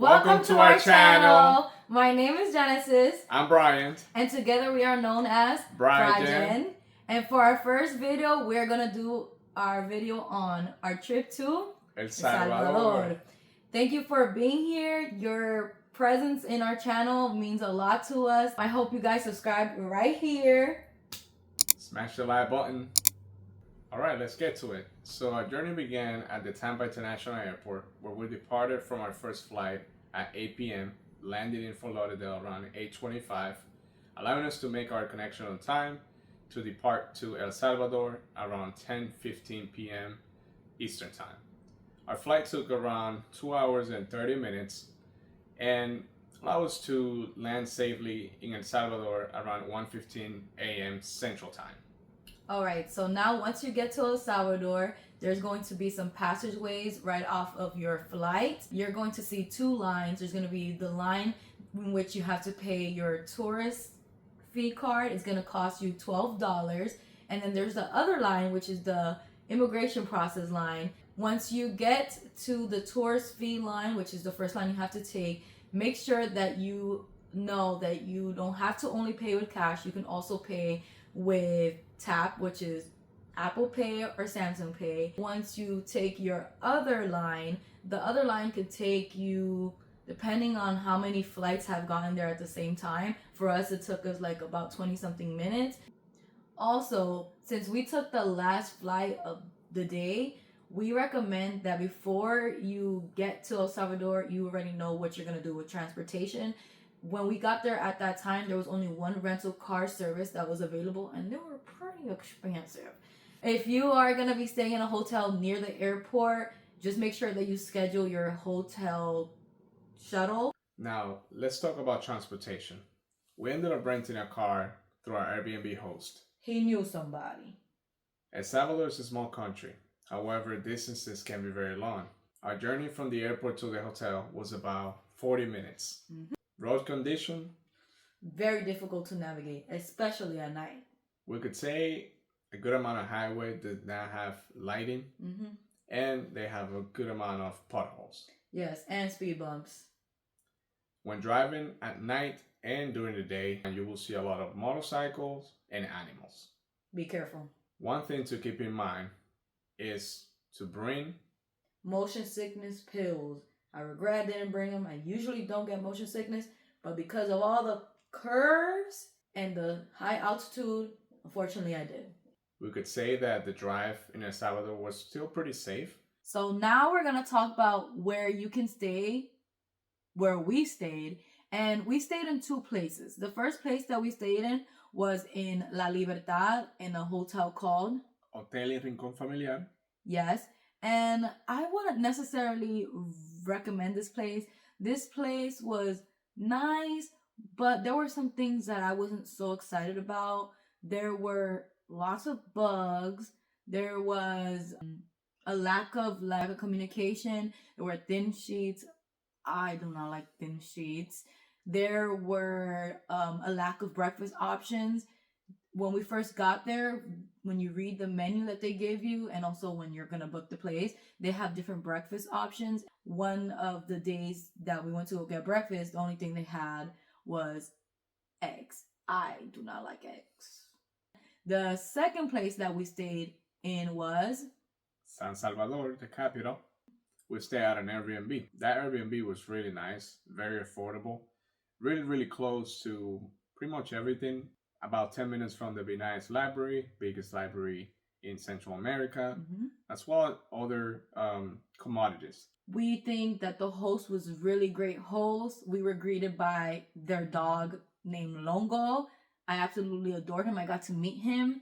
Welcome to our channel. My name is Genesis. I'm Brian. And together we are known as Brian. And for our first video, we're going to do our video on our trip to El Salvador. Thank you for being here. Your presence in our channel means a lot to us. I hope you guys subscribe right here. Smash the like button. Alright, let's get to it. So our journey began at the Tampa International Airport, where we departed from our first flight at 8 p.m., landed in Fort Lauderdale around 8:25, allowing us to make our connection on time to depart to El Salvador around 10:15 p.m. Eastern Time. Our flight took around 2 hours and 30 minutes and allowed us to land safely in El Salvador around 1:15 a.m. Central Time. All right, so now once you get to El Salvador, there's going to be some passageways right off of your flight. You're going to see two lines. There's going to be the line in which you have to pay your tourist fee card. It's going to cost you $12. And then there's the other line, which is the immigration process line. Once you get to the tourist fee line, which is the first line you have to take, make sure that you know that you don't have to only pay with cash. You can also pay with tap, which is Apple Pay or Samsung Pay. Once you take your other line, the other line could take you, depending on how many flights have gotten there at the same time. For us, it took us like about 20 something minutes. Also, since we took the last flight of the day, we recommend that before you get to El Salvador, you already know what you're gonna do with transportation. When we got there at that time, there was only one rental car service that was available, and they were pretty expensive. If you are going to be staying in a hotel near the airport, just make sure that you schedule your hotel shuttle. Now, let's talk about transportation. We ended up renting a car through our Airbnb host. He knew somebody. El Salvador is a small country. However, distances can be very long. Our journey from the airport to the hotel was about 40 minutes. Mm-hmm. Road condition? Very difficult to navigate, especially at night. We could say a good amount of highway did not have lighting, and they have a good amount of potholes. Yes, and speed bumps. When driving at night and during the day, you will see a lot of motorcycles and animals. Be careful. One thing to keep in mind is to bring motion sickness pills. I regret I didn't bring them. I usually don't get motion sickness, but because of all the curves and the high altitude, unfortunately I did. We could say that the drive in El Salvador was still pretty safe. So now we're going to talk about where you can stay, where we stayed. And we stayed in two places. The first place that we stayed in was in La Libertad in a hotel called Hotel y Rincón Familiar. Yes. And I wouldn't necessarily recommend this place. This place was nice, but there were some things that I wasn't so excited about. There were lots of bugs. There was a lack of communication. There were thin sheets. I do not like thin sheets. There were a lack of breakfast options. When we first got there, when you read the menu that they give you, and also when you're going to book the place, they have different breakfast options. One of the days that we went to go get breakfast, the only thing they had was eggs. I do not like eggs. The second place that we stayed in was San Salvador, the capital. We stayed at an Airbnb. That Airbnb was really nice, very affordable, really close to pretty much everything. About 10 minutes from the Benayes Library, biggest library in Central America, as well as other commodities. We think that the host was really great host. We were greeted by their dog named Longo. I absolutely adored him. I got to meet him.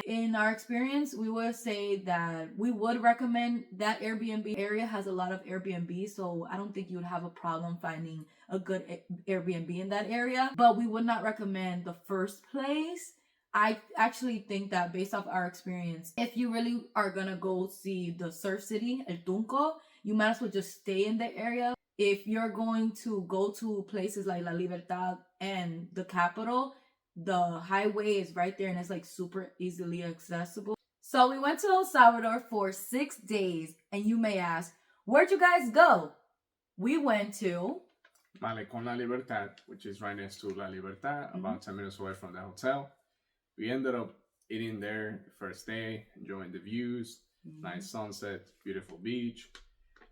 In our experience, we would say that we would recommend that Airbnb. Area has a lot of Airbnb, so I don't think you would have a problem finding a good Airbnb in that area. But we would not recommend the first place. I actually think that based off our experience, if you really are gonna go see the surf city, El Tunco, you might as well just stay in the area. If you're going to go to places like La Libertad and the capital, the highway is right there and it's like super easily accessible. So we went to El Salvador for 6 days, and you may ask, where'd you guys go? We went to Malecón La Libertad, which is right next to La Libertad, about 10 minutes away from the hotel. We ended up eating there first day, enjoying the views, nice sunset, beautiful beach,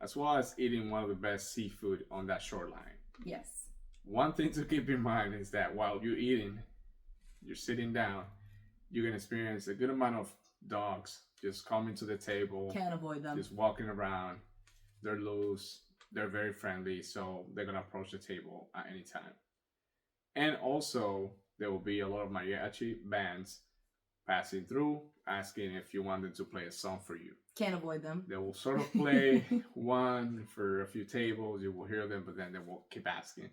as well as eating one of the best seafood on that shoreline. Yes. One thing to keep in mind is that while you're eating, you're sitting down, you're gonna experience a good amount of dogs just coming to the table. Can't avoid them. Just walking around. They're loose. They're very friendly, so they're gonna approach the table at any time. And also, there will be a lot of mariachi bands passing through, asking if you want them to play a song for you. Can't avoid them. They will sort of play one for a few tables. You will hear them, but then they will keep asking.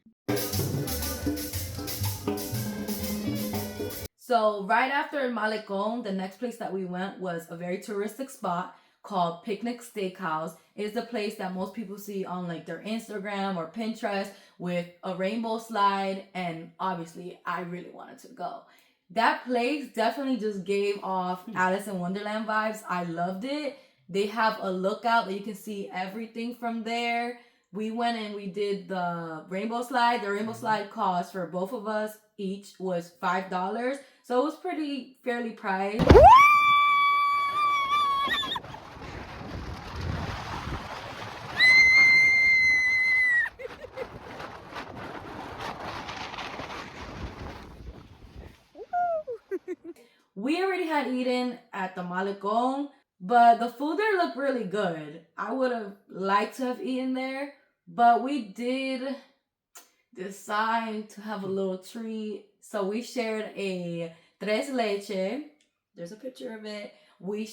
So right after Malecón, the next place that we went was a very touristic spot called Picnic Steakhouse. It is the place that most people see on like their Instagram or Pinterest with a rainbow slide, and obviously I really wanted to go. That place definitely just gave off Alice in Wonderland vibes. I loved it. They have a lookout that you can see everything from there. We went and we did the rainbow slide. The rainbow slide cost for both of us each was $5. So it was fairly priced. We already had eaten at the Malecón, but the food there looked really good. I would have liked to have eaten there, but we did decide to have a little treat. So we shared a tres leche. There's a picture of it. We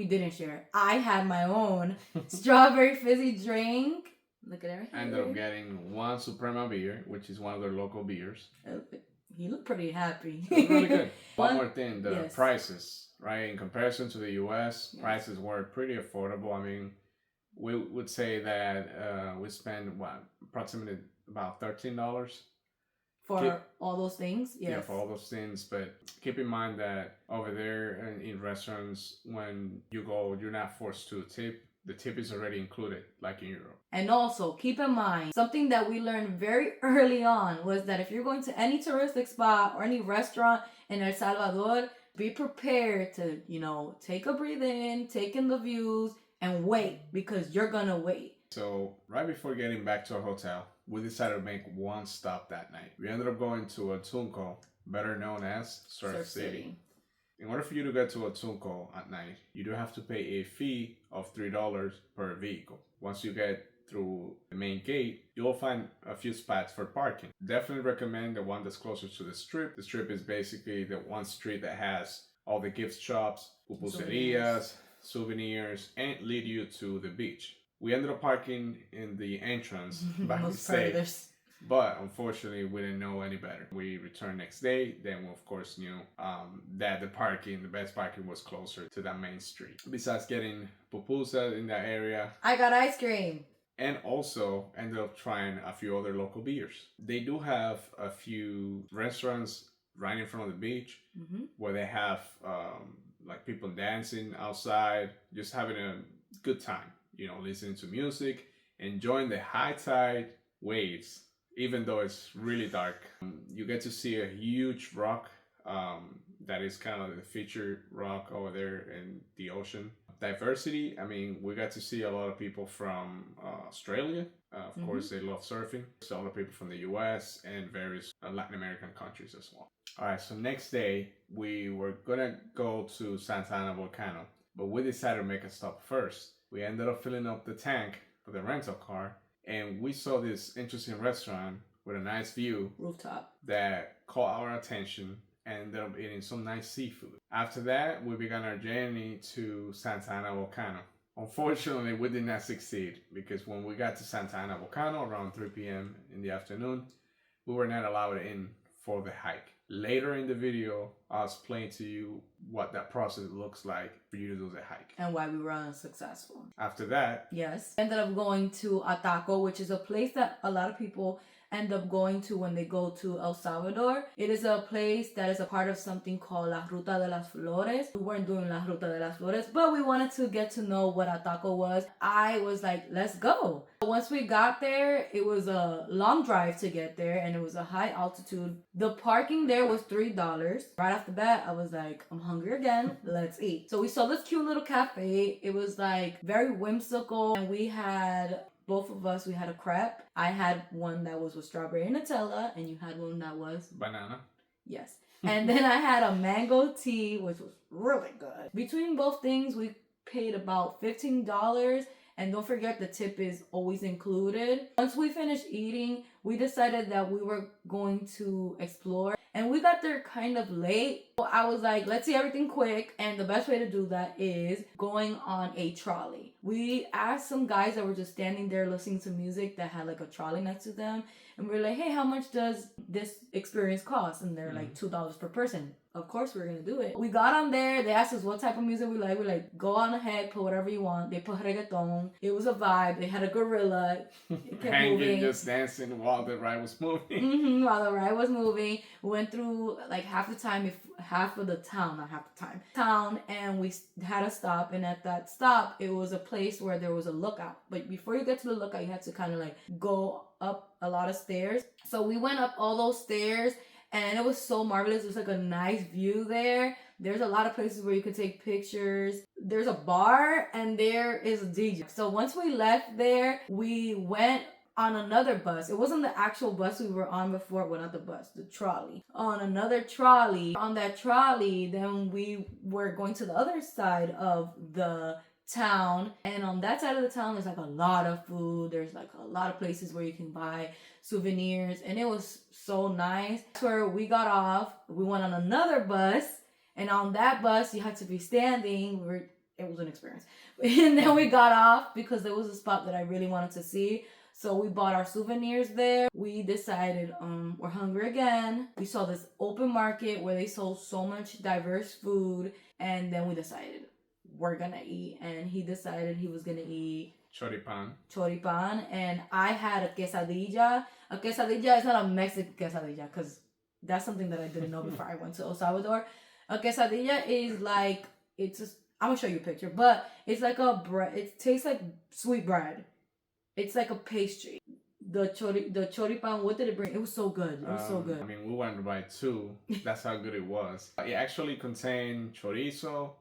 didn't share. I had my own strawberry fizzy drink. Look at everything. I ended up getting one Suprema beer, which is one of their local beers. He looked pretty happy. It was really good. One more thing, the Yes. prices, right? In comparison to the US, prices were pretty affordable. I mean, we would say that we spent approximately about $13 For all those things, yes. Yeah, for all those things. But keep in mind that over there in restaurants, when you go, you're not forced to tip. The tip is already included, like in Europe. And also, keep in mind, something that we learned very early on was that if you're going to any touristic spot or any restaurant in El Salvador, be prepared to, take a breathe in, take in the views, and wait, because you're gonna wait. So right before getting back to our hotel, we decided to make one stop that night. We ended up going to Ataco, better known as Surf City. In order for you to get to Ataco at night, you do have to pay a fee of $3 per vehicle. Once you get through the main gate, you'll find a few spots for parking. Definitely recommend the one that's closer to the strip. The strip is basically the one street that has all the gift shops, pupuserias, souvenirs, and lead you to the beach. We ended up parking in the entrance by mistake, but unfortunately we didn't know any better. We returned next day, then we of course knew that the best parking was closer to that main street. Besides getting pupusa in that area, I got ice cream. And also ended up trying a few other local beers. They do have a few restaurants right in front of the beach where they have like people dancing outside, just having a good time. Listening to music, enjoying the high tide waves, even though it's really dark. You get to see a huge rock that is kind of the featured rock over there in the ocean. Diversity, I mean, we got to see a lot of people from Australia. Of course, they love surfing. So a lot of people from the US and various Latin American countries as well. All right, so next day, we were gonna go to Santa Ana Volcano, but we decided to make a stop first. We ended up filling up the tank for the rental car, and we saw this interesting restaurant with a nice view rooftop that caught our attention and ended up eating some nice seafood. After that, we began our journey to Santa Ana Volcano. Unfortunately, we did not succeed because when we got to Santa Ana Volcano around 3 p.m. in the afternoon, we were not allowed in for the hike. Later in the video, I'll explain to you what that process looks like for you to do the hike. And why we were unsuccessful. After that, yes, ended up going to Ataco, which is a place that a lot of people end up going to when they go to El Salvador. It is a place that is a part of something called La Ruta de las Flores. We weren't doing La Ruta de las Flores, but we wanted to get to know what Ataco was. I was like, let's go. Once we got there, it was a long drive to get there and it was a high altitude. The parking there was $3. Right off the bat, I was like, I'm hungry again, let's eat. So we saw this cute little cafe. It was like very whimsical, and we had, both of us, we had a crepe. I had one that was with strawberry and Nutella, and you had one that was banana. Yes. And then I had a mango tea, which was really good. Between both things, we paid about $15. And don't forget, the tip is always included. Once we finished eating, we decided that we were going to explore. And we got there kind of late. So I was like, let's see everything quick. And the best way to do that is going on a trolley. We asked some guys that were just standing there listening to music that had like a trolley next to them. And we were like, hey, how much does this experience cost? And they're like $2 per person. Of course, we're going to do it. We got on there. They asked us what type of music we like. We're like, go on ahead, put whatever you want. They put reggaeton. It was a vibe. They had a gorilla. It kept Hanging, moving. just dancing while the ride was moving. While the ride was moving. We went through like half the time, half of the town, not half the time, and we had a stop. And at that stop, it was a place where there was a lookout. But before you get to the lookout, you had to kind of like go up a lot of stairs. So we went up all those stairs. And it was so marvelous. It was like a nice view there. There's a lot of places where you could take pictures. There's a bar and there is a DJ. So once we left there, we went on another bus. It wasn't the actual bus we were on before. Well, not the bus, the trolley. On another trolley. On that trolley, then we were going to the other side of the town, and on that side of the town there's like a lot of food. There's like a lot of places where you can buy souvenirs, and it was so nice. Where we got off, we went on another bus, and on that bus you had to be standing. It was an experience. And then we got off because there was a spot that I really wanted to see. So we bought our souvenirs there. We decided we're hungry again. We saw this open market where they sold so much diverse food, and then we decided we're gonna eat. And he decided he was gonna eat choripan, and I had a quesadilla. A quesadilla is not a Mexican quesadilla, because that's something that I didn't know before I went to El Salvador. A quesadilla is like, I'm gonna show you a picture, but it's like a bread. It tastes like sweet bread. It's like a pastry. The choripan, what did it bring? It was so good. It was so good. I mean, we wanted to buy two. That's how good it was. It actually contained chorizo,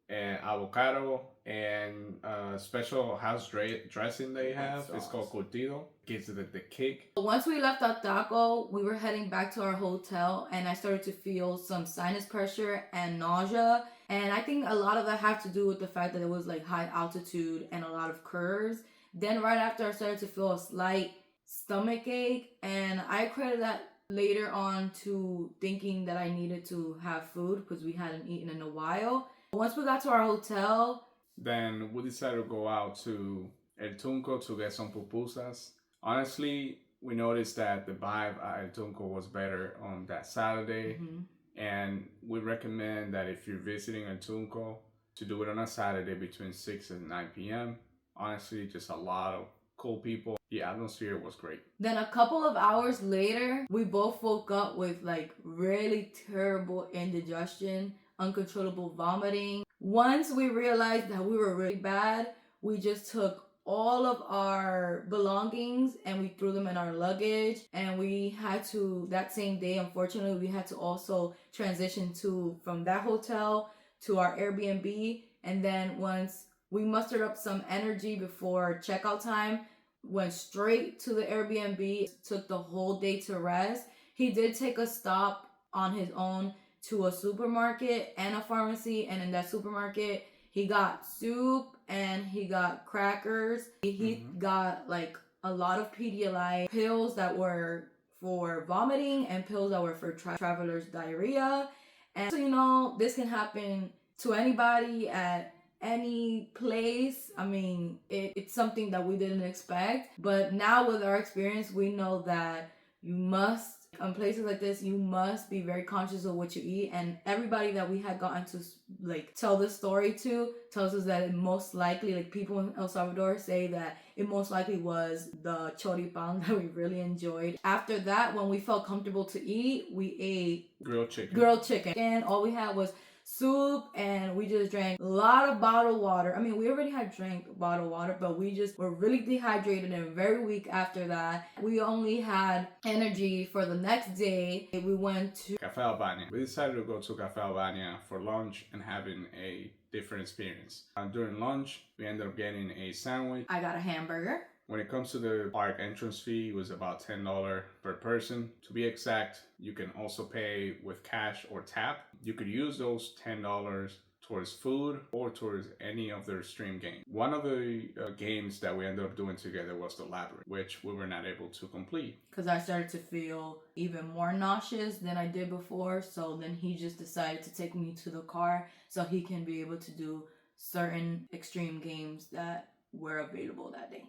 and avocado, and special house dressing they have. It's called curtido. Gives it the kick. Once we left Ataco, we were heading back to our hotel, and I started to feel some sinus pressure and nausea. And I think a lot of that had to do with the fact that it was like high altitude and a lot of curves. Then right after, I started to feel a slight stomach ache, and I credit that later on to thinking that I needed to have food because we hadn't eaten in a while. Once we got to our hotel, then we decided to go out to El Tunco to get some pupusas. Honestly, we noticed that the vibe at El Tunco was better on that Saturday. And we recommend that if you're visiting El Tunco, to do it on a Saturday between 6 and 9 p.m. Honestly, just a lot of cool people. The atmosphere was great. Then a couple of hours later, we both woke up with like really terrible indigestion, uncontrollable vomiting. Once we realized that we were really bad, we just took all of our belongings and we threw them in our luggage. And we had to, that same day, unfortunately, we had to also transition from that hotel to our Airbnb. And then once we mustered up some energy before checkout time, went straight to the Airbnb. It took the whole day to rest. He did take a stop on his own to a supermarket and a pharmacy, and in that supermarket he got soup and he got crackers. He got like a lot of Pedialyte pills that were for vomiting and pills that were for traveler's diarrhea. And so, this can happen to anybody at any place. I mean, it's something that we didn't expect, but now with our experience, we know that you must on places like this, you must be very conscious of what you eat. And everybody that we had gotten to like tell this story to tells us that it most likely, like people in El Salvador say that it most likely was the choripán that we really enjoyed. After that, when we felt comfortable to eat, we ate grilled chicken. And all we had was soup, and we just drank a lot of bottled water. I mean, we already had drank bottled water, but we just were really dehydrated and very weak after that. We only had energy for the next day. We went to Café Albania. We decided to go to Café Albania for lunch and having a different experience. During lunch, we ended up getting a sandwich. I got a hamburger. When it comes to the park entrance fee, it was about $10 per person. To be exact, you can also pay with cash or tap. You could use those $10 towards food or towards any of their stream games. One of the games that we ended up doing together was the labyrinth, which we were not able to complete. Because I started to feel even more nauseous than I did before. So then he just decided to take me to the car so he can be able to do certain extreme games that were available that day.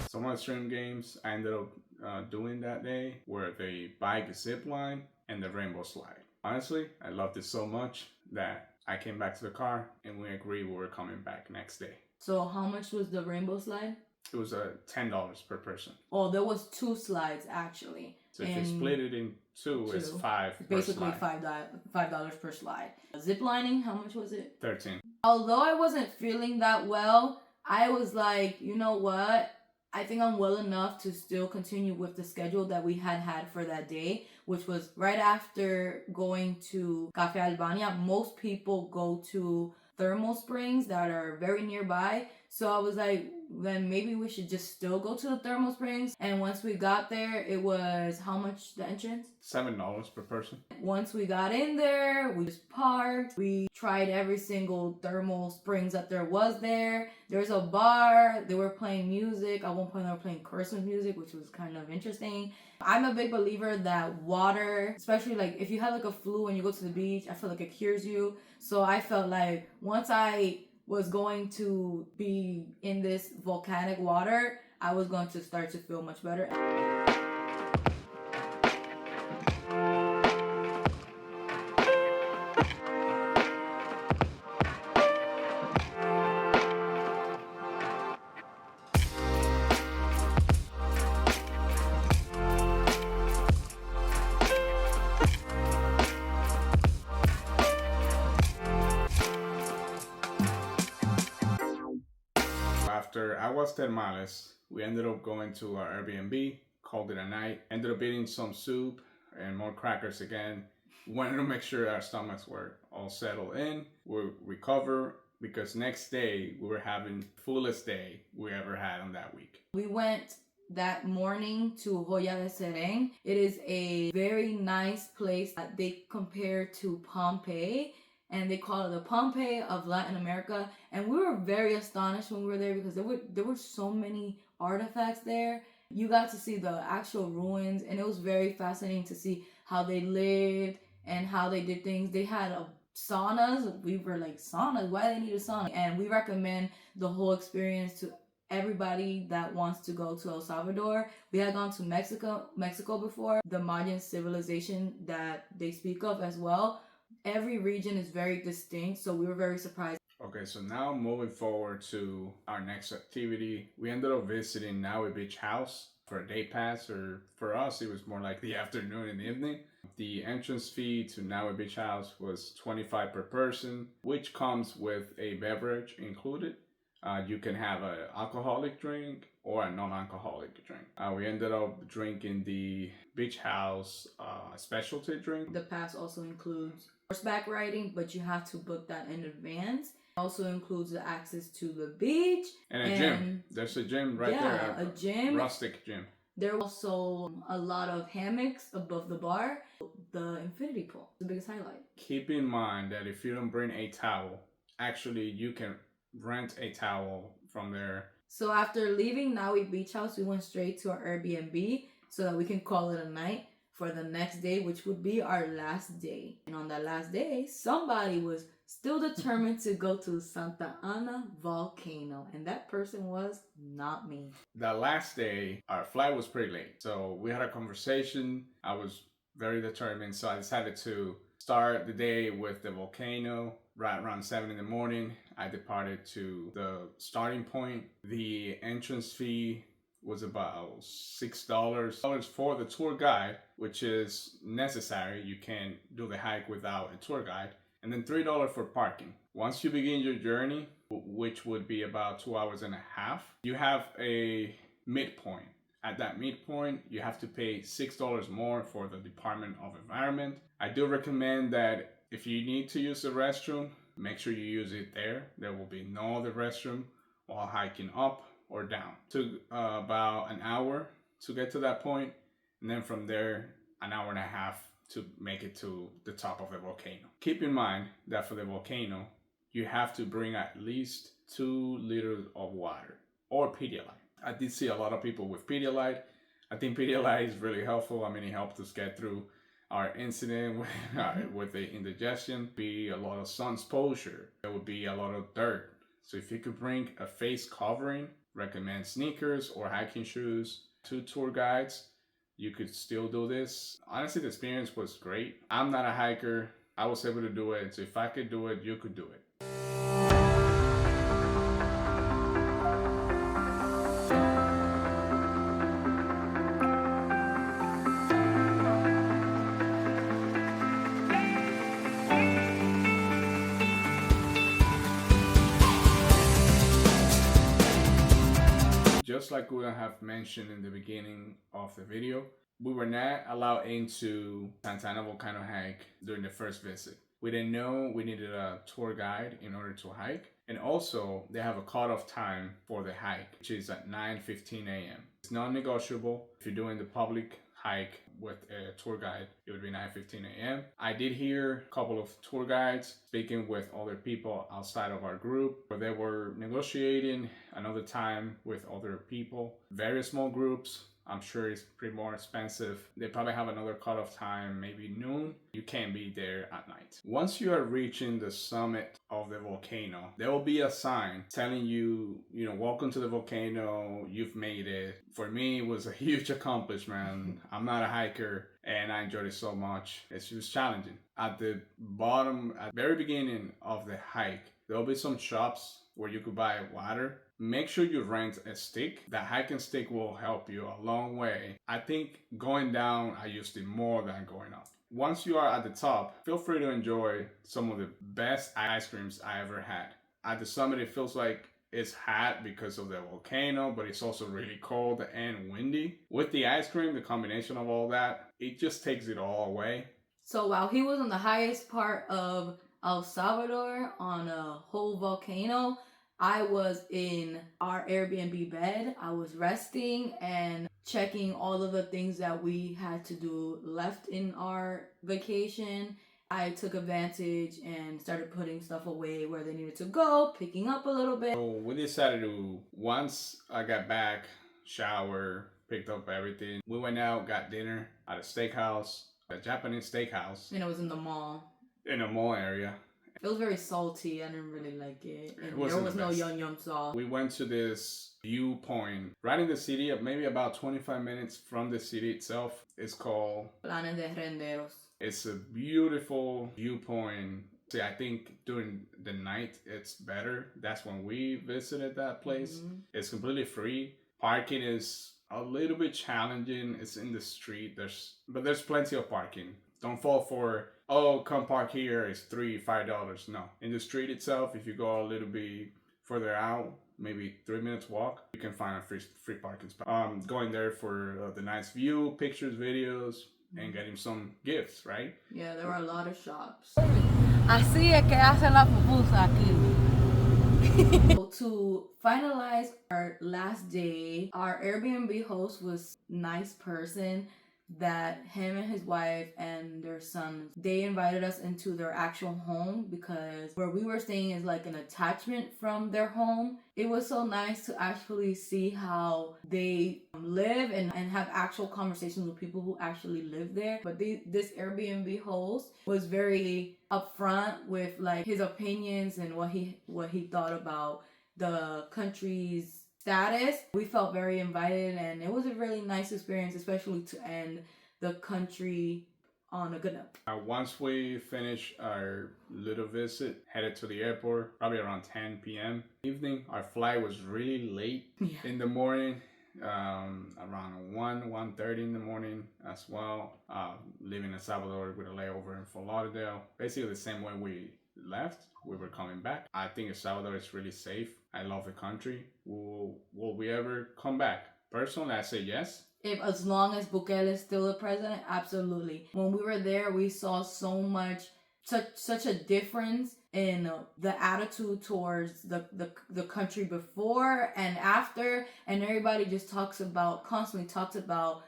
Some of the stream games I ended up doing that day were the bike zip line and the rainbow slide. Honestly, I loved it so much that I came back to the car and we agreed we were coming back next day. So how much was the rainbow slide? It was $10 per person. Oh, there was 2 slides actually. So if you split it in two, it's $5 basically per slide. $5 per slide. Zip lining, how much was it? $13. Although I wasn't feeling that well, I was like, you know what? I think I'm well enough to still continue with the schedule that we had for that day, which was right after going to Café Albania. Most people go to thermal springs that are very nearby. So I was like, then maybe we should just still go to the thermal springs. And once we got there, it was how much the entrance? $7 per person. Once we got in there, we just parked. We tried every single thermal springs that there was there. There's a bar. They were playing music. At one point, they were playing Christmas music, which was kind of interesting. I'm a big believer that water, especially like if you have like a flu and you go to the beach, I feel like it cures you. So I felt like once I was going to be in this volcanic water, I was going to start to feel much better. After Aguas Termales, we ended up going to our Airbnb, called it a night, ended up eating some soup and more crackers again. Wanted to make sure our stomachs were all settled in, we'll recover, because next day we were having the fullest day we ever had on that week. We went that morning to Joya de Serén. It is a very nice place that they compare to Pompeii, and they call it the Pompeii of Latin America. And we were very astonished when we were there because there were so many artifacts there. You got to see the actual ruins, and it was very fascinating to see how they lived and how they did things. They had saunas. We were like, saunas? Why do they need a sauna? And we recommend the whole experience to everybody that wants to go to El Salvador. We had gone to Mexico before, the Mayan civilization that they speak of as well. Every region is very distinct, so we were very surprised. Okay, so now moving forward to our next activity, we ended up visiting Naui Beach House for a day pass, or for us, it was more like the afternoon and evening. The entrance fee to Naui Beach House was $25 per person, which comes with a beverage included. You can have an alcoholic drink or a non-alcoholic drink. We ended up drinking the Beach House specialty drink. The pass also includes horseback riding, but you have to book that in advance. It also includes the access to the beach. And a gym. There's a gym right there. A gym. Rustic gym. There were also a lot of hammocks above the bar. The infinity pool, the biggest highlight. Keep in mind that if you don't bring a towel, actually you can rent a towel from there. So after leaving Naui Beach House, we went straight to our Airbnb so that we can call it a night. for the next day, which would be our last day. And on that last day, somebody was still determined to go to Santa Ana volcano, and that person was not me. That last day, our flight was pretty late, so we had a conversation. I was very determined, so I decided to start the day with the volcano. Right around 7 in the morning, I departed to the starting point. The entrance fee was about $6 for the tour guide, which is necessary. You can't do the hike without a tour guide. And then $3 for parking. Once you begin your journey, which would be about 2 hours and a half, you have a midpoint. At that midpoint, you have to pay $6 more for the Department of Environment. I do recommend that if you need to use the restroom, make sure you use it there. There will be no other restroom while hiking up or down. Took about an hour to get to that point, and then from there, an hour and a half to make it to the top of the volcano. Keep in mind that for the volcano, you have to bring at least 2 liters of water or Pedialyte. I did see a lot of people with Pedialyte. I think Pedialyte is really helpful. I mean, it helped us get through our incident with the indigestion. Be a lot of sun exposure. There would be a lot of dirt. So if you could bring a face covering, recommend sneakers or hiking shoes. 2 tour guides, you could still do this. Honestly, the experience was great. I'm not a hiker. I was able to do it. So if I could do it, you could do it. Just like we have mentioned in the beginning of the video, we were not allowed into Santa Ana volcano hike during the first visit. We didn't know we needed a tour guide in order to hike. And also, they have a cutoff time for the hike, which is at 9:15 a.m. It's non-negotiable. If you're doing the public hike with a tour guide, it would be 9:15 a.m. I did hear a couple of tour guides speaking with other people outside of our group, where they were negotiating another time with other people. Very small groups. I'm sure it's pretty more expensive. They probably have another cutoff time, maybe noon. You can't be there at night. Once you are reaching the summit of the volcano, there will be a sign telling you, welcome to the volcano, you've made it. For me, it was a huge accomplishment. I'm not a hiker, and I enjoyed it so much. It was challenging. At the bottom, at the very beginning of the hike, there will be some shops where you could buy water. Make sure you rent a stick. That hiking stick will help you a long way. I think going down, I used it more than going up. Once you are at the top, feel free to enjoy some of the best ice creams I ever had. At the summit, it feels like it's hot because of the volcano, but it's also really cold and windy. With the ice cream, the combination of all that, it just takes it all away. So while he was on the highest part of El Salvador on a whole volcano, I was in our Airbnb bed. I was resting and checking all of the things that we had to do left in our vacation. I took advantage and started putting stuff away where they needed to go, picking up a little bit. So we decided to, once I got back, shower, picked up everything. We went out, got dinner at a steakhouse, a Japanese steakhouse. And it was in the mall. In a mall area. It was very salty. I didn't really like it. And there was no yum sauce. We went to this viewpoint right in the city, maybe about 25 minutes from the city itself. It's called Planes de Renderos. It's a beautiful viewpoint. See, I think during the night it's better. That's when we visited that place. Mm-hmm. It's completely free. Parking is a little bit challenging. It's in the street. But there's plenty of parking. Don't fall for, come park here, it's $3-5. No. In the street itself, if you go a little bit further out, maybe 3 minutes walk, you can find a free parking spot. Going there for the nice view, pictures, videos, and getting some gifts, right? Yeah, there were a lot of shops. Así es que hacen la pupusa aquí. To finalize our last day, our Airbnb host was a nice person. that him and his wife and their son, they invited us into their actual home, because where we were staying is like an attachment from their home. It was so nice to actually see how they live and have actual conversations with people who actually live there. But this Airbnb host was very upfront with like his opinions and what he thought about the country's status. We felt very invited, and it was a really nice experience, especially to end the country on a good note. Once we finished our little visit, headed to the airport, probably around 10 p.m. evening. Our flight was really late in the morning, around 1:30 in the morning as well. Leaving El Salvador with a layover in Fort Lauderdale. Basically the same way we left, we were coming back. I think El Salvador is really safe. I love the country. Will we ever come back? Personally, I say yes. If as long as Bukele is still the president, absolutely. When we were there, we saw so much, such a difference in the attitude towards the country before and after, and everybody just constantly talks about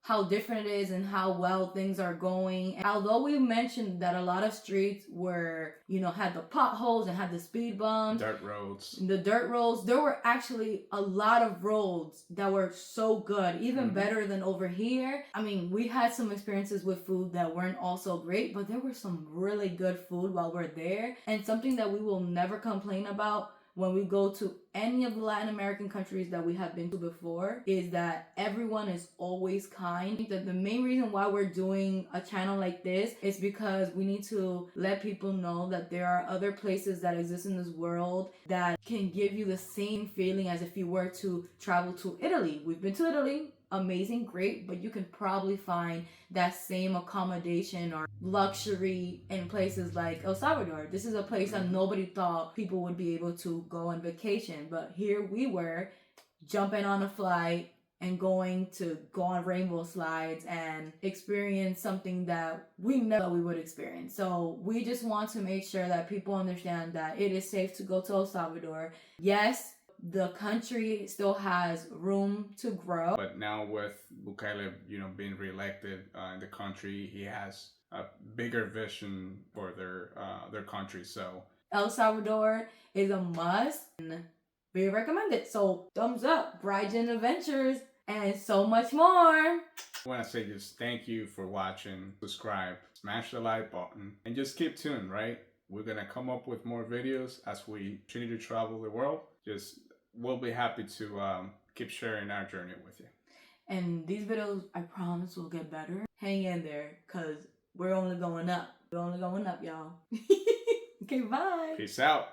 how different it is and how well things are going. And although we mentioned that a lot of streets were, had the potholes and had the speed bumps, the dirt roads, there were actually a lot of roads that were so good, even better than over here. I mean, we had some experiences with food that weren't also great, but there was some really good food while we're there. And something that we will never complain about when we go to any of the Latin American countries that we have been to before is that everyone is always kind. I think that the main reason why we're doing a channel like this is because we need to let people know that there are other places that exist in this world that can give you the same feeling as if you were to travel to Italy. We've been to Italy. Amazing, great, but you can probably find that same accommodation or luxury in places like El Salvador. This is a place that nobody thought people would be able to go on vacation, but here we were jumping on a flight and go on rainbow slides and experience something that we never thought we would experience. So we just want to make sure that people understand that it is safe to go to El Salvador. Yes, the country still has room to grow. But now with Bukele, being reelected in the country, he has a bigger vision for their country. So El Salvador is a must, and we recommend it. So thumbs up, Brygen Adventures, and so much more. I want to say just thank you for watching. Subscribe, smash the like button, and just keep tuned, right? We're going to come up with more videos as we continue to travel the world. We'll be happy to keep sharing our journey with you. And these videos, I promise, will get better. Hang in there, because we're only going up. We're only going up, y'all. Okay, bye. Peace out.